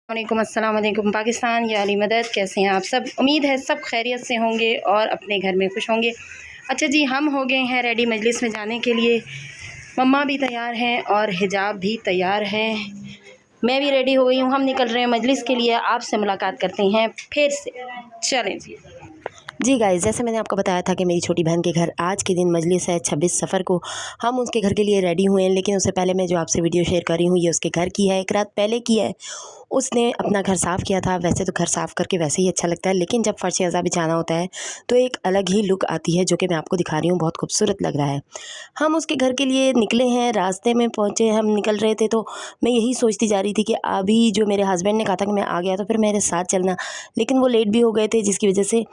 अस्सलाम वालेकुम पाकिस्तान या अली मदद। कैसे हैं आप सब? उम्मीद है सब खैरियत से होंगे और अपने घर में खुश होंगे। अच्छा जी, हम हो गए हैं रेडी मजलिस में जाने के लिए। मम्मा भी तैयार हैं और हिजाब भी तैयार है। मैं भी रेडी हो गई हूँ। हम निकल रहे हैं मजलिस के लिए। आपसे मुलाकात करते हैं फिर से। चलें जी गाइस, जैसे मैंने आपको बताया था कि मेरी छोटी बहन के घर आज के दिन मजलिस है 26 सफ़र को। हम उसके घर के लिए रेडी हुए हैं, लेकिन उससे पहले मैं जो आपसे वीडियो शेयर कर रही हूँ ये उसके घर की है। एक रात पहले की है। उसने अपना घर साफ़ किया था। वैसे तो घर साफ़ करके वैसे ही अच्छा लगता है, लेकिन जब फ़र्श अज़ा बिछाना होता है तो एक अलग ही लुक आती है, जो कि मैं आपको दिखा रही हूँ। बहुत खूबसूरत लग रहा है। हम उसके घर के लिए निकले हैं। रास्ते में पहुँचे, हम निकल रहे थे तो मैं यही सोचती जा रही थी कि अभी जो मेरे हस्बैंड ने कहा था कि मैं आ गया तो फिर मेरे साथ चलना, लेकिन वो लेट भी हो गए थे, जिसकी वजह से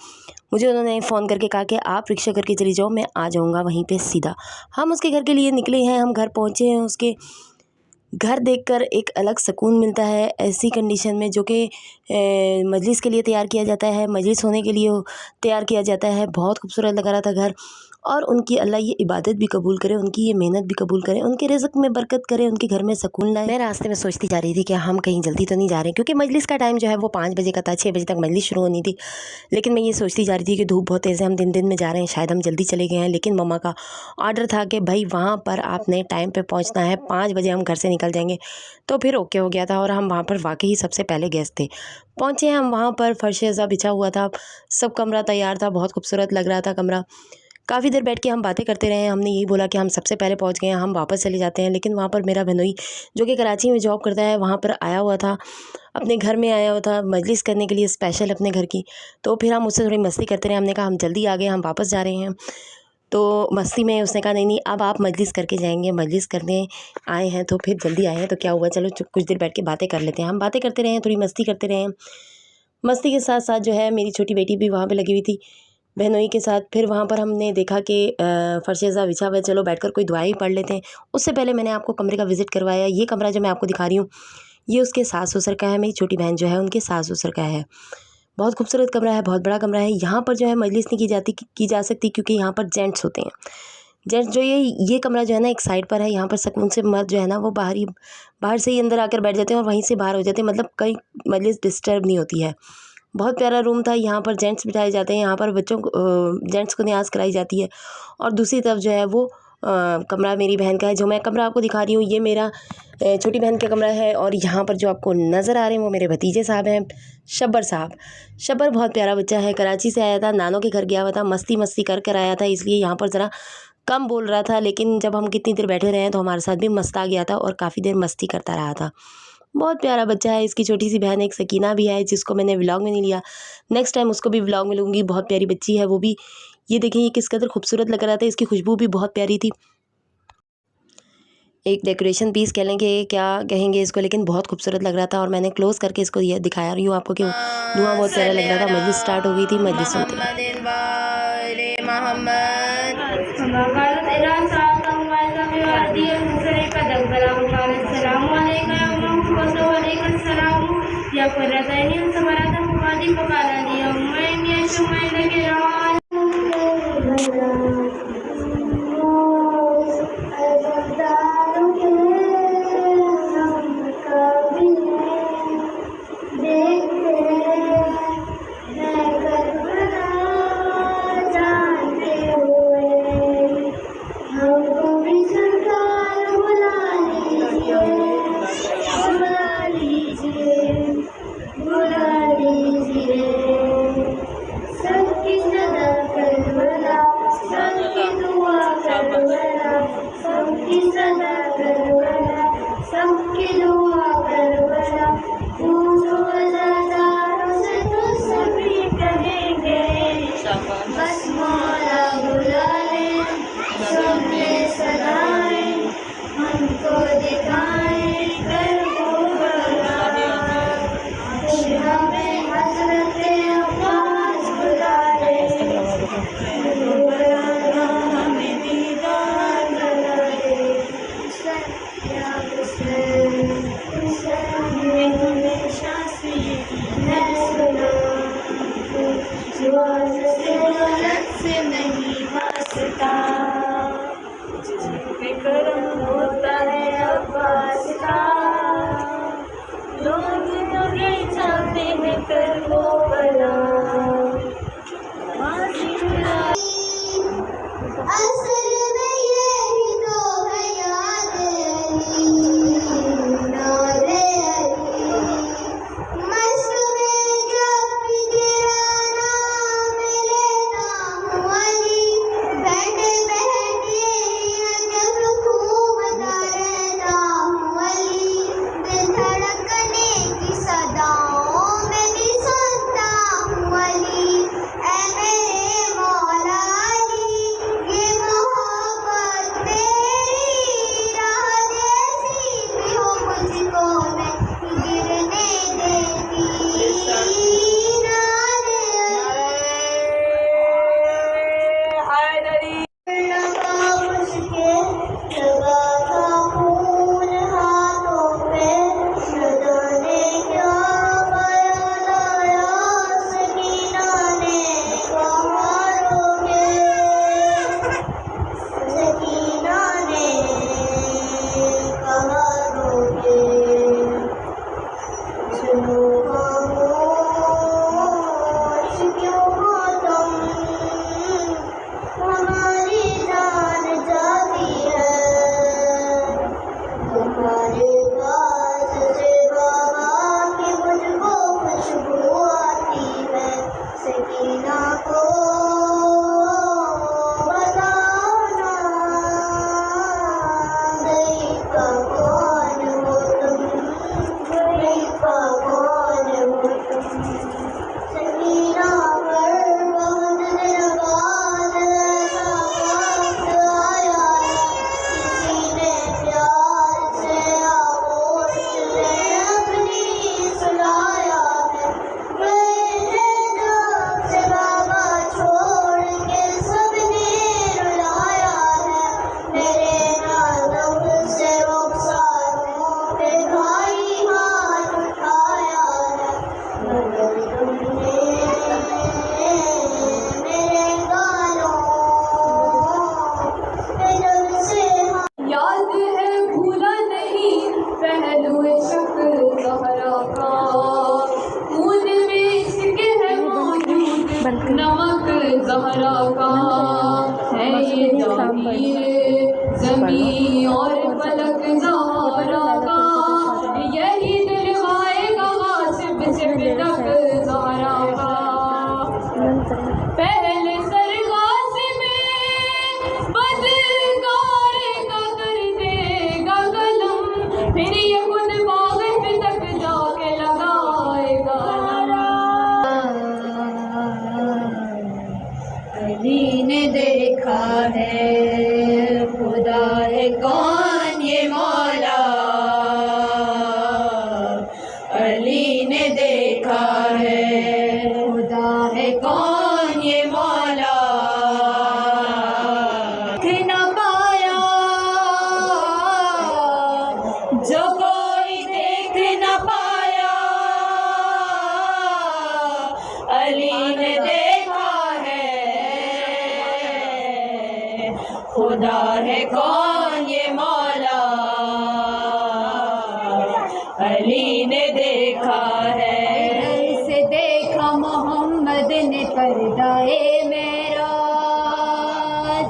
मुझे उन्होंने फ़ोन करके कहा कि आप रिक्शा करके चली जाओ, मैं आ जाऊँगा वहीं पे सीधा। हम उसके घर के लिए निकले हैं। हम घर पहुँचे हैं। उसके घर देखकर एक अलग सुकून मिलता है ऐसी कंडीशन में, जो कि मजलिस के लिए तैयार किया जाता है, मजलिस होने के लिए तैयार किया जाता है। बहुत खूबसूरत लग रहा था घर। और उनकी अल्लाह ये इबादत भी कबूल करे, उनकी ये मेहनत भी कबूल करे, उनके रिज़्क़ में बरकत करे, उनके घर में सुकून लाए। मैं रास्ते में सोचती जा रही थी कि हम कहीं जल्दी तो नहीं जा रहे, क्योंकि मजलिस का टाइम जो है वो 5 बजे का था। 6 बजे तक मजलिस शुरू होनी थी। लेकिन मैं ये सोचती जा रही थी कि धूप बहुत तेज़ है, हम दिन में जा रहे हैं, शायद हम जल्दी चले गए हैं। लेकिन मम्मा का ऑर्डर था कि भाई वहाँ पर आपने टाइम पे पहुँचना है, 5 बजे हम घर से निकल जाएंगे। तो फिर ओके हो गया था और हम वहाँ पर वाकई सबसे पहले गेस्ट थे। पहुँचे हम वहाँ पर, फ़र्श अज़ा बिछा हुआ था, सब कमरा तैयार था, बहुत खूबसूरत लग रहा था कमरा। काफ़ी देर बैठ के हम बातें करते रहे। हमने यही बोला कि हम सबसे पहले पहुंच गए हैं, हम वापस चले जाते हैं। लेकिन वहाँ पर मेरा बहनोई, जो कि कराची में जॉब करता है, वहाँ पर आया हुआ था, अपने घर में आया हुआ था मजलिस करने के लिए स्पेशल अपने घर की। तो फिर हम उससे थोड़ी मस्ती करते रहे। हमने कहा हम जल्दी आ गए, हम वापस जा रहे हैं। तो मस्ती में उसने कहा नहीं अब आप मजलिस करके जाएंगे, मजलिस करने आए हैं तो फिर जल्दी आए हैं तो क्या हुआ, चलो कुछ देर बैठ के बातें कर लेते हैं। हम बातें करते रहे, थोड़ी मस्ती करते रहे। मस्ती के साथ साथ जो है मेरी छोटी बेटी भी वहाँ पे लगी हुई थी बहनोई के साथ। फिर वहाँ पर हमने देखा कि फ़र्श अज़ा बिछा हुआ है, चलो बैठकर कोई दुआ ही पढ़ लेते हैं। उससे पहले मैंने आपको कमरे का विज़िट करवाया। ये कमरा जो मैं आपको दिखा रही हूँ ये उसके सास ससुर का है। मेरी छोटी बहन जो है उनके सास ससुर का है। बहुत खूबसूरत कमरा है, बहुत बड़ा कमरा है। यहाँ पर जो है मजलिस नहीं की जा सकती, क्योंकि यहाँ पर जेंट्स होते हैं। जेंट्स जो ये कमरा जो है ना एक साइड पर है। यहाँ पर सुकून से मर्द जो है ना वो बाहर से ही अंदर आकर बैठ जाते हैं और वहीं से बाहर हो जाते हैं, मतलब कहीं मजलिस डिस्टर्ब नहीं होती है। बहुत प्यारा रूम था। यहाँ पर जेंट्स बिठाए जाते हैं, यहाँ पर बच्चों को जेंट्स को न्याज़ कराई जाती है। और दूसरी तरफ जो है वो कमरा मेरी बहन का है। जो मैं कमरा आपको दिखा रही हूँ ये मेरा छोटी बहन का कमरा है। और यहाँ पर जो आपको नज़र आ रहे हैं वो मेरे भतीजे साहब हैं, शब्बर साहब। शब्बर बहुत प्यारा बच्चा है, कराची से आया था, नानों के घर गया हुआ था, मस्ती कर आया था, इसलिए यहाँ पर ज़रा कम बोल रहा था। लेकिन जब हम कितनी देर बैठे रहे तो हमारे साथ भी मस्त आ गया था और काफ़ी देर मस्ती करता रहा था। बहुत प्यारा बच्चा है। इसकी छोटी सी बहन एक सकीना भी है, जिसको मैंने व्लॉग में नहीं लिया। नेक्स्ट टाइम उसको भी व्लॉग में लूँगी। बहुत प्यारी बच्ची है वो भी। ये देखें ये किस कदर खूबसूरत लग रहा था, इसकी खुशबू भी बहुत प्यारी थी। एक डेकोरेशन पीस कह लेंगे, क्या कहेंगे इसको, लेकिन बहुत खूबसूरत लग रहा था। और मैंने क्लोज़ करके इसको ये दिखाया रही हूँ आपको कि धुआं बहुत प्यारा लग रहा था। मजलिस स्टार्ट हो गई थी, मजलिस सुनते हैं। नमक ज़हरा का है ये ताबीर ज़मीं और फलक ज़हरा का, यही दिलवाएगा वासिफ से बिदक ज़हरा का। पहले सरगाज़ी में बदकार का कर देगा कलम, फिर ये खुद बाग़ तक जाके लगाएगा। अली ने देखा है खुदा है कौन ये मौला, अली ने देखा है खुदा है कौन ये मौला। देख न पाया जो कोई देख न पाया, अली ने देखा खुदा है कौन ये मौला, अली ने देखा है। इधर से देखा मोहम्मद ने पर्दाए मेराज,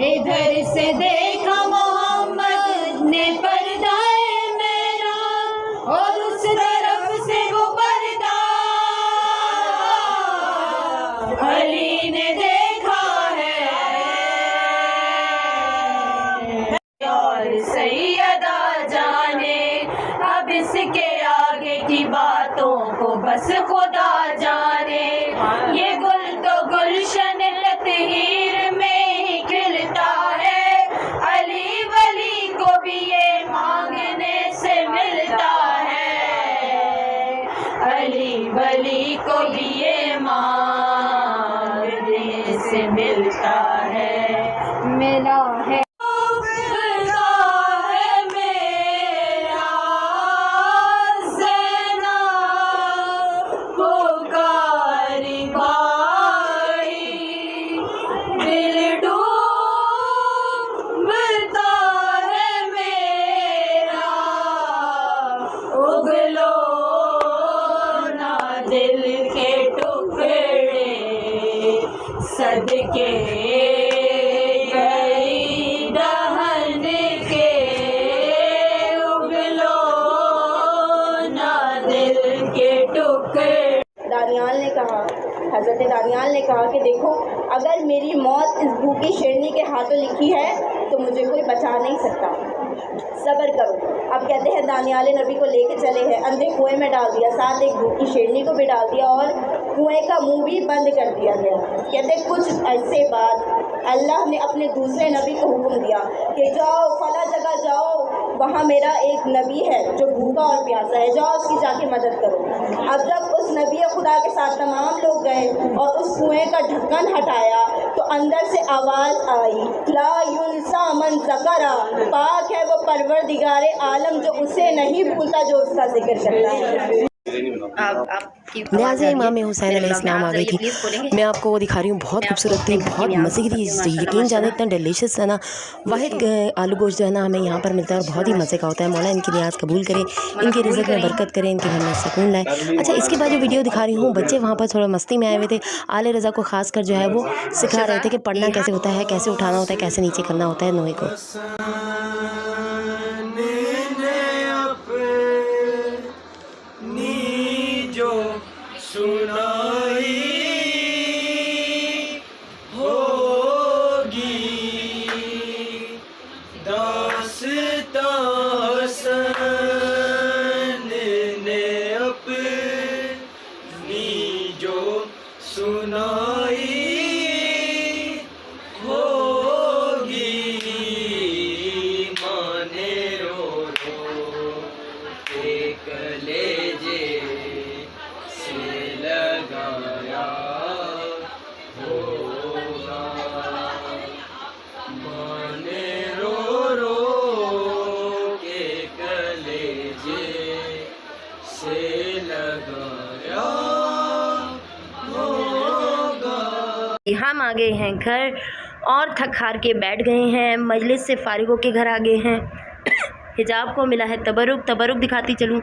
इधर से देखा मोहम्मद ने पर्दाए मेराज, और उस तरफ से वो पर्दा अली ने देखा है। सैयदा जाने अब इसके आगे की बातों को बस खुदा जाने, ये गुल तो गुलशन लतहीर में ही खिलता है, अली वली को भी ये मांगने से मिलता है, अली वली को भी ये मांगने से मिलता है। मिला है दिल के टुकड़े सदके गई दहन के, उगलो ना दिल के टुकड़े। दानियाल ने कहा, हज़रत दानियाल ने कहा कि देखो, अगर मेरी मौत इस भूखी शेरनी के हाथों लिखी है तो मुझे कोई बचा नहीं सकता, सब्र करो। अब कहते हैं दानियाल नबी को लेके चले हैं, अंधे कुएं में डाल दिया, साथ एक भूखी शेरनी को भी डाल दिया और कुएं का मुंह भी बंद कर दिया गया। कहते कुछ ऐसे बाद अल्लाह ने अपने दूसरे नबी को हुक्म दिया कि जाओ फला जगह जाओ, वहाँ मेरा एक नबी है जो भूखा और प्यासा है, जाओ उसकी जाके मदद करो। अब जब उस नबी खुदा के साथ तमाम लोग गए और उस कुएं का ढक्कन हटाया तो अंदर से आवाज़ आई, ला युनसा मन ज़करा, पाक है वो परवरदिगारे आलम जो उसे नहीं भूलता जो उसका जिक्र करता है। आपकी न्याज़ इमाम हुसैन अलैहिस्सलाम आ गई थी। मैं आपको वो दिखा रही हूँ, बहुत खूबसूरत थी, बहुत मज़े की थी, यकीन जाने इतना डिलीशियस है ना। वाहिद आलू गोश्त जो है ना हमें यहाँ पर मिलता है और बहुत ही मज़े का होता है। मौला इनकी नियाज़ कबूल करे, इनके रिज़्क़ में बरकत करे, इनके घर में सुकून लाए। अच्छा, इसके बाद जो वीडियो दिखा रही हूँ, बच्चे वहाँ पर थोड़ा मस्ती में आए हुए थे। आले रज़ा को ख़ास कर जो है वो सिखा रहे थे कि पढ़ना कैसे होता है, कैसे उठाना होता है, कैसे नीचे करना होता है नोए को। सुनाई होगी दास्तां हसन ने अपनी जो सुनाई होगी, माने रो रो के कलेजे लगाया होगा, माने रो रो के कलेजे से लगाया होगा। हम आ गए हैं घर और थक हार के बैठ गए हैं, मजलिस से फारिग होके घर आ गए हैं। हिजाब को मिला है तबरुक दिखाती चलूँ।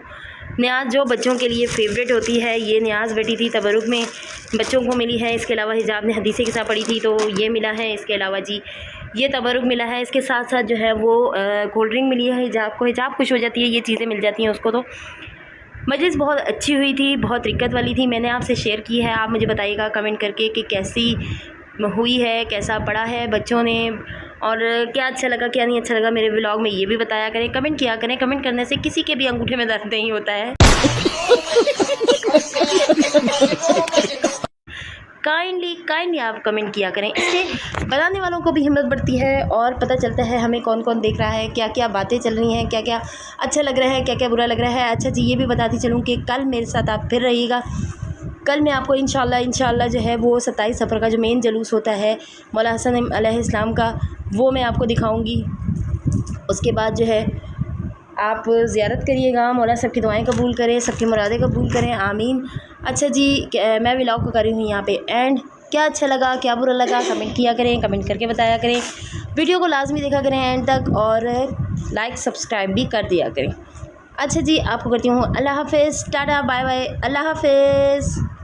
न्याज़ जो बच्चों के लिए फ़ेवरेट होती है, ये न्याज़ बैठी थी तबरुक में, बच्चों को मिली है। इसके अलावा हिजाब ने हदीसे के साथ पढ़ी थी तो ये मिला है। इसके अलावा जी ये तबरुक मिला है। इसके साथ साथ जो है वो कोल्ड ड्रिंक मिली है हिजाब को। हिजाब खुश हो जाती है, ये चीज़ें मिल जाती हैं उसको। तो मजलिस बहुत अच्छी हुई थी, बहुत रिक्कत वाली थी। मैंने आपसे शेयर की है, आप मुझे बताइएगा कमेंट करके कि कैसी हुई है, कैसा पढ़ा है बच्चों ने, और क्या अच्छा लगा क्या नहीं अच्छा लगा मेरे व्लॉग में, ये भी बताया करें, कमेंट किया करें। कमेंट करने से किसी के भी अंगूठे में दर्द नहीं होता है। काइंडली आप कमेंट किया करें, इससे बनाने वालों को भी हिम्मत बढ़ती है और पता चलता है हमें कौन कौन देख रहा है, क्या क्या बातें चल रही हैं, क्या क्या अच्छा लग रहा है, क्या क्या बुरा लग रहा है। अच्छा जी, ये भी बताती चलूँ कि कल मेरे साथ आप फिर रहिएगा। कल मैं आपको इंशाल्लाह जो है वो 27 सफ़र का जो मेन जलूस होता है मौला हसन अलैहिस्सलाम का, वो मैं आपको दिखाऊंगी। उसके बाद जो है आप ज़ियारत करिएगा, मौला सबकी दुआएं कबूल करें, सबकी मुरादें कबूल करें, आमीन। अच्छा जी, मैं व्लॉग को कर रही हूँ यहाँ पे एंड। क्या अच्छा लगा क्या बुरा लगा कमेंट किया करें, कमेंट करके बताया करें। वीडियो को लाजमी देखा करें एंड तक और लाइक सब्सक्राइब भी कर दिया करें। अच्छा जी, आपको करती हूँ अल्लाह हाफ़िज़, टाटा बाय बाय, अल्लाह हाफ़िज़।